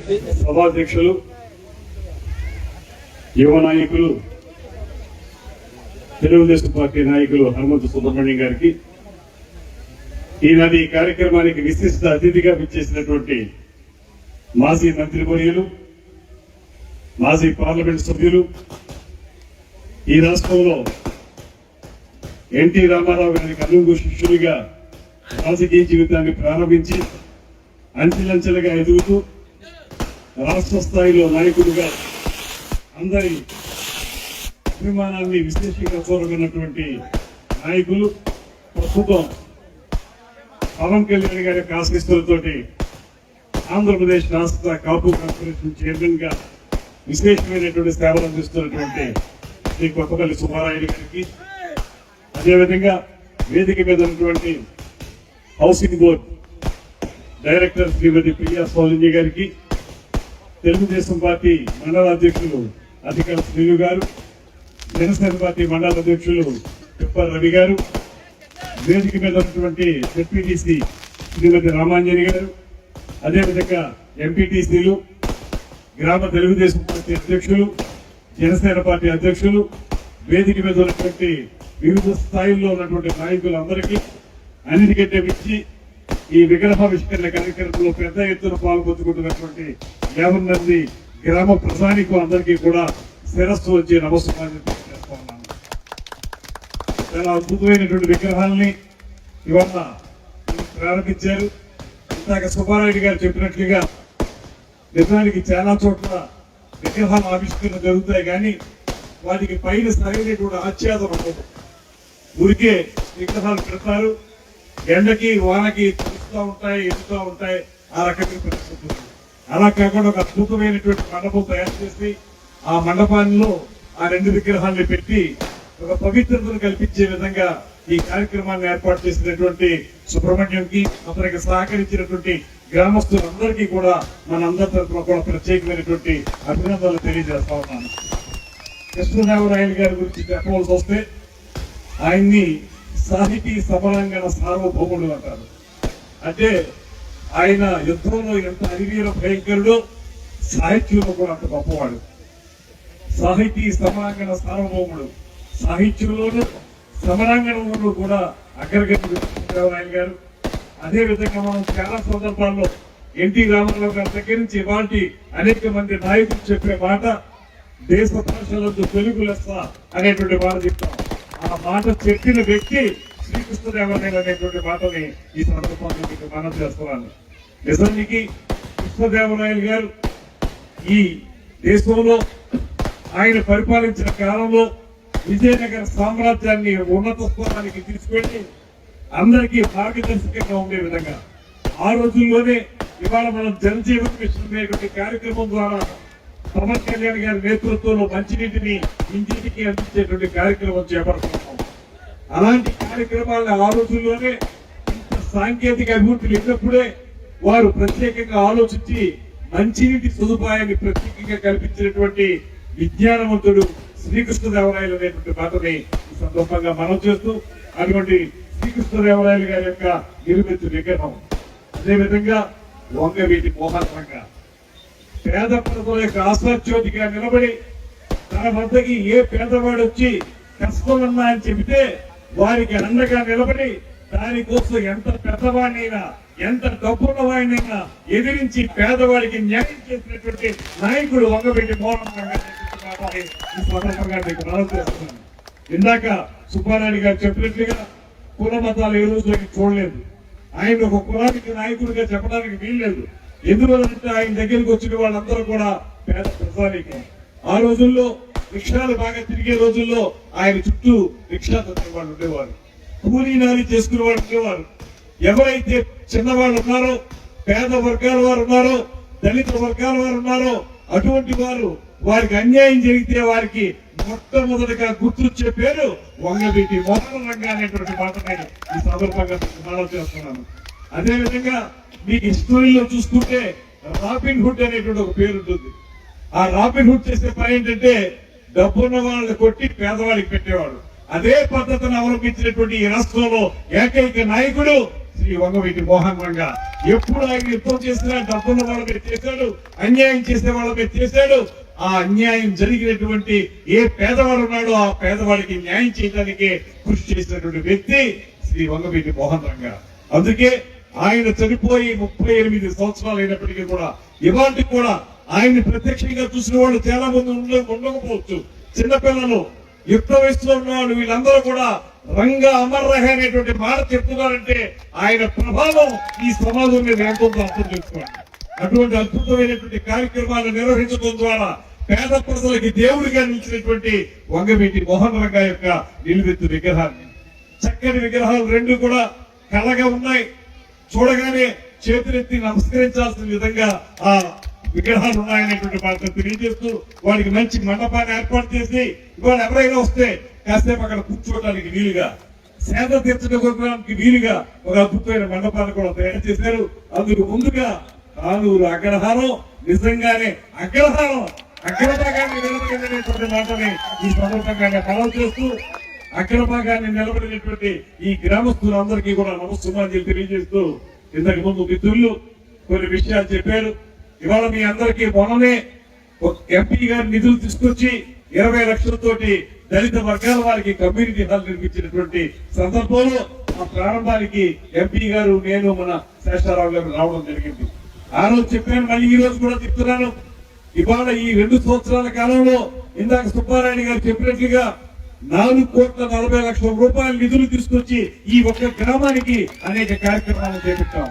సభాధ్యక్షులు, యువ నాయకులు, తెలుగుదేశం పార్టీ నాయకులు హనుమంతు సుబ్రహ్మణ్యం గారికి, ఈనాటి ఈ కార్యక్రమానికి విశిష్ట అతిథిగా విచ్చేసినటువంటి మాజీ మంత్రివర్యులు, మాజీ పార్లమెంట్ సభ్యులు, ఈ రాష్ట్రంలో ఎన్టీ రామారావు గారికి అనుంగు శిష్యుడిగా రాజకీయ జీవితాన్ని ప్రారంభించి అంచెలంచెలుగా ఎదుగుతూ రాష్ట్ర స్థాయిలో నాయకుడిగా అందరి అభిమానాన్ని విశేషంగా కోరుకున్నటువంటి నాయకులు, ప్రస్తుతం పవన్ కళ్యాణ్ గారి యొక్క ఆశీస్సులతోటి ఆంధ్రప్రదేశ్ రాష్ట్ర కాపు కార్పొరేషన్ చైర్మన్ గా విశేషమైనటువంటి సేవలు అందిస్తున్నటువంటి శ్రీ కొత్తపల్లి సుబ్బారాయుడు గారికి, అదేవిధంగా వేదిక మీద ఉన్నటువంటి హౌసింగ్ బోర్డ్ డైరెక్టర్ శ్రీమతి ప్రియా సోలంజీ గారికి, తెలుగుదేశం పార్టీ మండల అధ్యక్షులు అధికార శ్రీను గారు, జనసేన పార్టీ మండల అధ్యక్షులు పిప్పర్ రవి గారు, వేదిక మీద ఉన్నటువంటి జెడ్పీటీసీ శ్రీమతి రామాంజని గారు, అదేవిధంగా ఎంపీటీసీలు, గ్రామ తెలుగుదేశం పార్టీ అధ్యక్షులు, జనసేన పార్టీ అధ్యక్షులు, వేదిక మీద ఉన్నటువంటి వివిధ స్థాయిల్లో ఉన్నటువంటి నాయకులందరికీ, అన్నిటికంటే మించి ఈ విగ్రహావిష్కరణ కార్యక్రమంలో పెద్ద ఎత్తున పాల్గొంటున్నటువంటి 50 మంది గ్రామ ప్రజానికు అందరికీ కూడా శిరస్సు వచ్చి నమస్కారం చేస్తా ఉన్నాను. చాలా అద్భుతమైనటువంటి విగ్రహాలని ఇవాళ ప్రారంభించారు. ఇందాక సుబ్బారాయుడు గారు చెప్పినట్లుగా నిజానికి చాలా చోట్ల విగ్రహాల ఆవిష్కరణ జరుగుతాయి, కానీ వాటికి పైన సరైనటువంటి ఆచ్ఛాదన ఉండదు. ఊరికే విగ్రహాలు పెడతారు, ఎండకి వానకి తెలుస్తూ ఉంటాయి, ఎదుగుతూ ఉంటాయి, ఆ రకంగా పరిస్థితులు. అలా కాకుండా ఒక అద్భుతమైనటువంటి మండపం తయారు చేసి ఆ మండపాల్లో ఆ 2 విగ్రహాన్ని పెట్టి ఒక పవిత్రతను కల్పించే విధంగా ఈ కార్యక్రమాన్ని ఏర్పాటు చేసినటువంటి సుబ్రహ్మణ్యంకి, అతనికి సహకరించినటువంటి గ్రామస్తులందరికీ కూడా మనందరి తరఫున కూడా ప్రత్యేకమైనటువంటి అభినందనలు తెలియజేస్తా ఉన్నాను. కృష్ణదేవరాయలు గారి గురించి చెప్పవలసి వస్తే ఆయన్ని సాహితీ సమరాంగణ సార్వభౌముడు అంటారు. అంటే ఆయన యుద్ధంలో ఎంత అరివీర భయంకరుడో సాహిత్యంలో కూడా అంత గొప్పవాడు. సాహితీ సమరాంగణ సార్వభౌముడు, సాహిత్యంలోనూ సమరాంగణంలో కూడా అగ్రగతి కృష్ణదేవరాయలు గారు. అదేవిధంగా మనం చాలా సందర్భాల్లో ఎన్టీ రామారావు గారి దగ్గర నుంచి ఇవాళ అనేక మంది నాయకులు చెప్పే మాట దేశ భాషలందు తెలుగు లెస్స అనేటువంటి మాట చెప్తాం. ఆ మాట చెప్పిన వ్యక్తి శ్రీకృష్ణదేవరాయలు అనేటువంటి మాటని ఈ సందర్భంలో మీకు మనం చేస్తున్నాను. నిజానికి కృష్ణదేవరాయలు గారు ఈ దేశంలో ఆయన పరిపాలించిన కాలంలో విజయనగర సామ్రాజ్యాన్ని ఉన్నత స్థానానికి తీసుకెళ్లి అందరికీ మార్గదర్శకంగా ఉండే విధంగా ఆ రోజుల్లోనే ఇవాళ మనం జనజీవన్ మిషన్ అనేటువంటి కార్యక్రమం ద్వారా పవన్ కళ్యాణ్ గారి నేతృత్వంలో మంచినీటిని ఇంటికి అందించేటువంటి కార్యక్రమం చేపడుతున్నాం. అలాంటి కార్యక్రమాలను ఆ రోజుల్లోనే ఇంత సాంకేతిక అభివృద్ధి లేనప్పుడే వారు ప్రత్యేకంగా ఆలోచించి మంచినీటి సదుపాయాన్ని ప్రత్యేకంగా కల్పించినటువంటి విజ్ఞానవంతుడు శ్రీకృష్ణదేవరాయలు అనేటువంటి మాటని ఈ సందర్భంగా మనం చేస్తూ, అటువంటి శ్రీకృష్ణదేవరాయలు గారి యొక్క నిర్మిత విగ్రహం, అదేవిధంగా వంగవీటి మోహన్ రంగ పేద ప్రజల యొక్క ఆశాజ్యోతిగా నిలబడి తన వద్దకి ఏ పేదవాడు వచ్చి కష్టమన్నా అని చెబితే వారికి అండగా నిలబడి దానికోసం ఎంత పెద్దవాడినైనా ఎంత డబ్బున్న వాడినైనా ఎదిరించి పేదవాడికి న్యాయం చేసినటువంటి నాయకుడు వంగవీటి మోహన్ రంగ ఈ సందర్భంగా మీకు మనం చేస్తున్నాను. ఇందాక సుబ్బారాయుడు గారు చెప్పినట్లుగా కుల మతాలు ఏ రోజు చూడలేదు. ఆయన ఒక కులానికి నాయకుడిగా చెప్పడానికి వీల్లేదు. ఎందువల్లంటే ఆయన దగ్గరికి వచ్చిన వాళ్ళందరూ కూడా పేద ప్రజానికి. ఆ రోజుల్లో రిక్షాలు బాగా తిరిగే రోజుల్లో ఆయన చుట్టూ రిక్షా తొక్కే వాళ్ళు ఉండేవారు, కూలీ నాలి చేసుకునే వాళ్ళు ఉండేవారు. ఎవరైతే చిన్నవాళ్ళు ఉన్నారో, పేద వర్గాల వారు ఉన్నారో, దళిత వర్గాల వారు ఉన్నారో, అటువంటి వారు వారికి అన్యాయం జరిగితే వారికి మొట్టమొదటిగా గుర్తొచ్చే పేరు వంగవీటి మోహన్ రంగ అనేటువంటి మాటని ఈ సందర్భంగా మనం చేస్తున్నాను. అదేవిధంగా మీకు హిస్టరీలో చూసుకుంటే రాబిన్ హుడ్ అనేటువంటి ఒక పేరు ఉంటుంది. ఆ రాబిన్ హుడ్ చేసే పని ఏంటంటే డబ్బున్న వాళ్ళని కొట్టి పేదవాడికి పెట్టేవాడు. అదే పద్ధతిని అవలంబించినటువంటి ఈ రాష్ట్రంలో ఏకైక నాయకుడు శ్రీ వంగవీటి మోహన్ రంగ. ఎప్పుడు ఆయన యుద్ధం చేసినా డబ్బున్న వాళ్ళ మీద చేశాడు, అన్యాయం చేసే వాళ్ళ మీద చేశాడు. ఆ అన్యాయం జరిగినటువంటి ఏ పేదవాడు ఉన్నాడో ఆ పేదవాడికి న్యాయం చేయడానికి కృషి చేసినటువంటి వ్యక్తి శ్రీ వంగవీటి మోహన్ రంగ. అందుకే ఆయన చనిపోయి 38 సంవత్సరాలు అయినప్పటికీ కూడా ఇవాళ కూడా ఆయన్ని ప్రత్యక్షంగా చూసిన వాళ్ళు చాలా మంది ఉండకపోవచ్చు. చిన్నపిల్లలు, యుక్త వయసులో ఉన్న వాళ్ళు, వీళ్ళందరూ కూడా రంగా అమర్ రహే అనేటువంటి మాట చెప్తున్నారంటే ఆయన ప్రభావం ఈ సమాజం మీద ఎంతో అర్థం చేసుకోండి. అటువంటి అద్భుతమైనటువంటి కార్యక్రమాలు నిర్వహించడం ద్వారా పేద ప్రజలకి దేవుడిగా నిలిచినటువంటి వంగవీటి మోహన్ రంగ యొక్క నిలువెత్తు విగ్రహాన్ని, చక్కని విగ్రహాలు రెండు కూడా కళగా ఉన్నాయి. చూడగానే చేతులెత్తి నమస్కరించాల్సిన విధంగా ఆ విగ్రహాలు ఉన్నాయనేటువంటి మాట తెలియజేస్తూ వాడికి మంచి మండపాన్ని ఏర్పాటు చేసి ఇవాళ ఎవరైనా వస్తే కాసేపు అక్కడ కూర్చోవడానికి వీలుగా, సేద తీర్చడానికి వీలుగా ఒక అద్భుతమైన మండపాన్ని కూడా తయారు చేశారు. అందుకు ముందుగా కానూరు అగ్రహారం నిజంగానే అగ్రభాగాన్ని నిలబడినటువంటి మాటని ఈ సందర్భంగా మనవి చేస్తూ అగ్రభాగాన్ని నిలబడినటువంటి ఈ గ్రామస్తులందరికీ కూడా నమస్సుమాంజలి తెలియజేస్తూ ఇంతకు ముందు మిత్రులు కొన్ని విషయాలు చెప్పారు. ఇవాళ మీ అందరికీ మొన్ననే ఎంపీ గారి నిధులు తీసుకొచ్చి 20 లక్షలతోటి దళిత వర్గాల వారికి కమ్యూనిటీ హాల్ నిర్మించినటువంటి సందర్భంలో ఆ ప్రారంభానికి ఎంపీ గారు, నేను, మన శేషారావు గారు రావడం జరిగింది. ఆ రోజు చెప్పాను, మళ్ళీ ఈ రోజు కూడా చెప్తున్నాను. ఇవాళ ఈ 2 సంవత్సరాల కాలంలో ఇందాక సుబ్బారాయుడు గారు చెప్పినట్లుగా 4,40,00,000 రూపాయల నిధులు తీసుకొచ్చి ఈ ఒక్క గ్రామానికి అనేక కార్యక్రమాలు చేపట్టాం.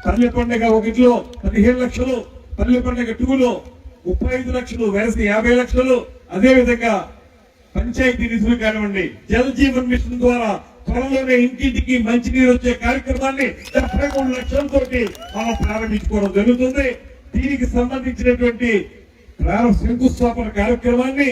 పల్లె పండుగ 1లో 15 లక్షలు, పల్లె పండుగ 2లో 35 లక్షలు, వేసి 50 లక్షలు, అదేవిధంగా పంచాయతీ నిధులు కానివ్వండి, జల్ జీవన్ మిషన్ ద్వారా త్వరలోనే ఇంటింటికి మంచినీరు వచ్చే కార్యక్రమాన్ని 73 లక్షలతో మనం ప్రారంభించుకోవడం జరుగుతుంది. దీనికి సంబంధించినటువంటి శంకుస్థాపన కార్యక్రమాన్ని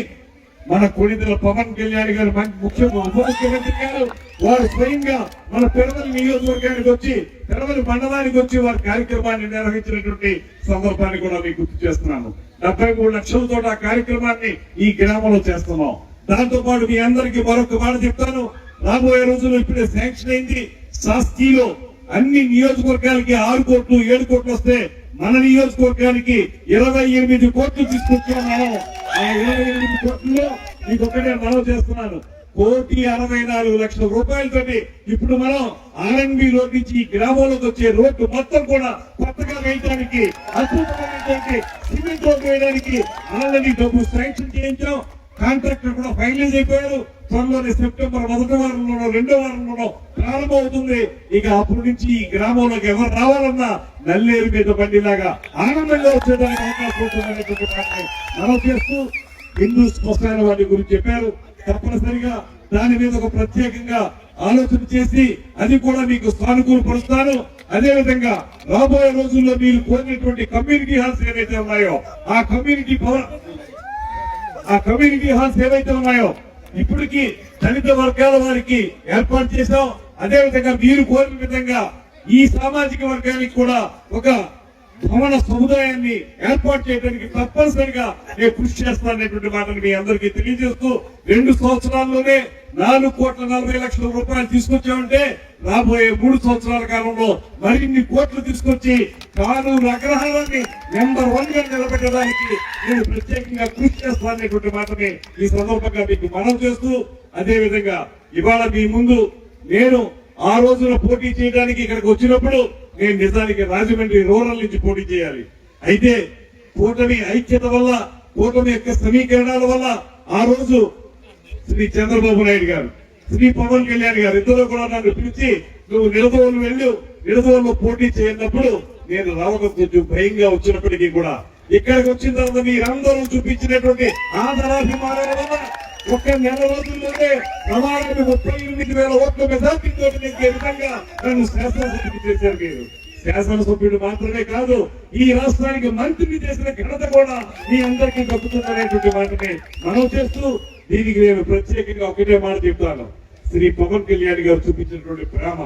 మన కొణిదెల పవన్ కళ్యాణ్ గారు, ముఖ్యంగా ఉప ముఖ్యమంత్రి గారు, వారు స్వయంగా మన పెరవలి నియోజకవర్గానికి వచ్చి, పెరవలి మండలానికి వచ్చి వారి కార్యక్రమాన్ని నిర్వహించినటువంటి సందర్భాన్ని కూడా మీకు గుర్తు చేస్తున్నాను. 73 లక్షలతో ఆ కార్యక్రమాన్ని ఈ గ్రామంలో చేస్తున్నాం. దాంతో పాటు మీ అందరికీ మరొక మాట చెప్తాను. రాబోయే రోజుల్లో ఇప్పుడే శాంక్షన్ అయింది. శాస్త్రీలో అన్ని నియోజకవర్గాలకి 6 కోట్లు 7 కోట్లు వస్తే మన నియోజకవర్గానికి 28 కోట్లు తీసుకొచ్చాం మనం. ఆ 28 కోట్లలో మీకు ఒకటే మనవి చేస్తున్నాను, 1,64,00,000 రూపాయలతోటి ఇప్పుడు మనం ఆర్ఎన్బి రోడ్ నుంచి ఈ గ్రామంలోకి వచ్చే రోడ్డు మొత్తం కూడా కొత్తగా వేయడానికి, అద్భుతమైనటువంటి సిమెంట్ రోడ్డు వేయడానికి ఆల్రెడీ డబ్బు శాంక్షన్ చేయించాం. కాంట్రాక్టర్ కూడా ఫైనలైజ్ అయిపోయారు. త్వరలోనే సెప్టెంబర్ 1వ వారంలోనో 2వ వారంలోనో ప్రారంభం అవుతుంది. ఇక అప్పటి నుంచి ఈ గ్రామంలోకి ఎవరు రావాలన్నా నల్లేరు మీద బండిలాగా ఆనందంగా వచ్చేదానికి అవకాశం ఉంటుందనేటువంటి మాటని మనం చేస్తూ హిందూ శ్మశాన వాటి గురించి చెప్పారు. తప్పనిసరిగా దాని మీద ఒక ప్రత్యేకంగా ఆలోచన చేసి అది కూడా మీకు సానుకూలపరుస్తాను. అదేవిధంగా రాబోయే రోజుల్లో మీరు కోరినటువంటి కమ్యూనిటీ హాల్స్ ఏవైతే ఉన్నాయో ఆ కమ్యూనిటీ హాల్స్ ఏవైతే ఉన్నాయో ఇప్పటికీ దళిత వర్గాల వారికి ఏర్పాటు చేశాం. అదేవిధంగా మీరు కోరిన విధంగా ఈ సామాజిక వర్గానికి కూడా ఒక భవన సముదాయాన్ని ఏర్పాటు చేయడానికి తప్పనిసరిగా నేను కృషి చేస్తాననేటువంటి మాటను మీ అందరికీ తెలియజేస్తూ 2 సంవత్సరాల్లోనే 4,40,00,000 రూపాయలు తీసుకొచ్చామంటే రాబోయే 3 సంవత్సరాల కాలంలో మరిన్ని కోట్లు తీసుకొచ్చి కానూరు అగ్రహారాన్ని నెంబర్ 1 గా నిలబెట్టడానికి నేను ప్రత్యేకంగా కృషి చేస్తాననేటువంటి మాటని ఈ సందర్భంగా మీకు మనవి చేస్తూ, అదేవిధంగా ఇవాళ మీ ముందు నేను ఆ రోజున పోటీ చేయడానికి ఇక్కడికి వచ్చినప్పుడు నేను నిజానికి రాజమండ్రి రూరల్ నుంచి పోటీ చేయాలి. అయితే కూటమి ఐక్యత వల్ల, కూటమి యొక్క సమీకరణాల వల్ల ఆ రోజు శ్రీ చంద్రబాబు నాయుడు గారు, శ్రీ పవన్ కళ్యాణ్ గారు ఇద్దరు కూడా నన్ను పిలిచి నువ్వు నిడదవోలు పోటీ చేయనప్పుడు నేను రావడం కొంచెం భయంగా వచ్చినప్పటికీ కూడా ఇక్కడికి వచ్చిన తర్వాత మీరందరూ చూపించినటువంటి ఆదరాభిమానాల వల్ల ఒక్క నెల రోజుల్లోనే ప్రమాణాన్ని 38,000 ఓట్ల మెజార్టీతో నెగ్గే విధంగా నన్ను శాసనసభ్యుడు చేశారు. మీరు శాసనసభ్యుడు మాత్రమే కాదు, ఈ రాష్ట్రానికి మంత్రిని చేసిన ఘనత కూడా మీ అందరికీ దక్కుతుందనేటువంటి మాటని మనం చేస్తూ దీనికి నేను ప్రత్యేకంగా ఒకటే మాట చెప్తాను. శ్రీ పవన్ కళ్యాణ్ గారు చూపించినటువంటి ప్రేమ,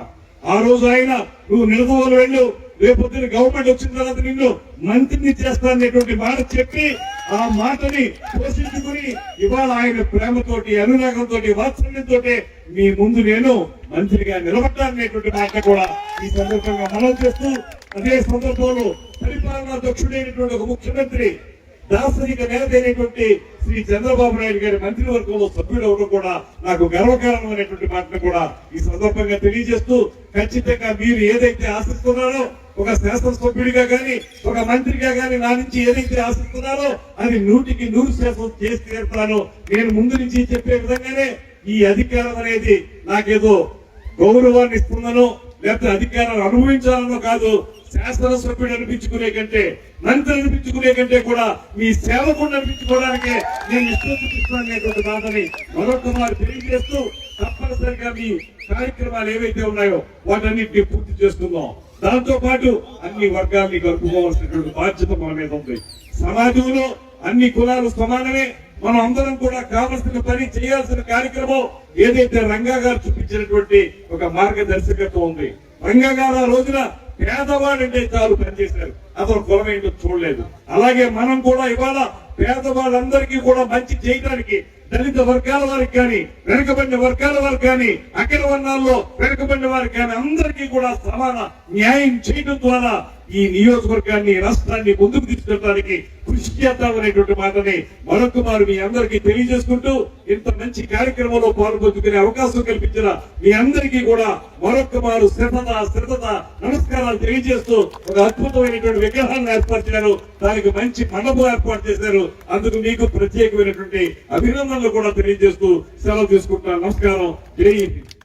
ఆ రోజు ఆయన నువ్వు నిడదవోలు వెళ్ళు, రేపొద్దున గవర్నమెంట్ వచ్చిన తర్వాత నిన్ను మంత్రిని చేస్తాననేటువంటి మాట చెప్పి ఆ మాటని పోషించుకుని ఇవాళ ఆయన ప్రేమతోటి, అనురాగంతో, వాత్సల్యంతో మీ ముందు నేను మంత్రిగా నిలబడ్డారనేటువంటి మాట కూడా ఈ సందర్భంగా మనం చేస్తూ, అదే సందర్భంలో పరిపాలనా దక్షుడైనటువంటి ఒక ముఖ్యమంత్రి, దార్శనిక నేత అయినటువంటి శ్రీ చంద్రబాబు నాయుడు గారి మంత్రివర్గంలో సభ్యుడు అవడం కూడా నాకు గర్వకారణమైనటువంటి మాటను కూడా ఈ సందర్భంగా తెలియజేస్తూ, ఖచ్చితంగా మీరు ఏదైతే ఆశిస్తున్నారో ఒక శాసనసభ్యుడిగా గాని ఒక మంత్రిగా గాని నా నుంచి ఏదైతే ఆశిస్తున్నారో అది 100% చేసి తీరుతాను. నేను ముందు నుంచి చెప్పే విధంగానే ఈ అధికారం అనేది నాకేదో గౌరవాన్ని ఇస్తుందనో లేకపోతే అధికారాన్ని అనుభవించాలనో కాదు, శాసనసభ్యుడు అనిపించుకునే కంటే, మంత్రి అనిపించుకునే కంటే కూడా మీ సేవకుడు అనిపించుకోవడానికే నేను ఇష్టం చూపిస్తున్నాననేటువంటి మాటని మరొకసారి తెలియజేస్తూ, తప్పనిసరిగా మీ కార్యక్రమాలు ఏవైతే ఉన్నాయో వాటన్నిటిని పూర్తి చేసుకుందాం. దాంతో పాటు అన్ని వర్గాల్ని కలుపుకోవాల్సినటువంటి బాధ్యత మన మీద ఉంది. సమాజంలో అన్ని కులాలు సమానమే. మనం అందరం కూడా కావలసిన పని చేయాల్సిన కార్యక్రమం ఏదైతే రంగా గారు చూపించినటువంటి ఒక మార్గదర్శకత్వం ఉంది. రంగా గారు ఆ రోజున పేదవాడంటే చాలు పనిచేశారు, అతను కులం ఏంటో చూడలేదు. అలాగే మనం కూడా ఇవాళ పేదవాళ్ళందరికీ కూడా మంచి చేయడానికి, దళిత వర్గాల వారికి కానీ, వెనుకబడిన వర్గాల వారికి కానీ, అగ్ర వర్ణాల్లో వెనుకబడిన వారికి కానీ అందరికీ కూడా సమాన న్యాయం చేయడం ద్వారా ఈ నియోజకవర్గాన్ని, రాష్ట్రాన్ని ముందుకు తీసుకెళ్ళడానికి కృషి చేద్దామనేటువంటి మాటని మరొక మారు మీ అందరికీ తెలియజేసుకుంటూ, ఇంత మంచి కార్యక్రమంలో పాల్పంచుకునే అవకాశం కల్పించిన మీ అందరికీ కూడా మరొక మారు శ్రద్ధ నమస్కారాలు తెలియజేస్తూ, ఒక అద్భుతమైనటువంటి విగ్రహాన్ని ఏర్పరిచారు, దానికి మంచి మండపం ఏర్పాటు చేశారు. అందుకు మీకు ప్రత్యేకమైనటువంటి అభినందనలు కూడా తెలియజేస్తూ సెలవు తీసుకుంటున్నాను. నమస్కారం. జై హింద్.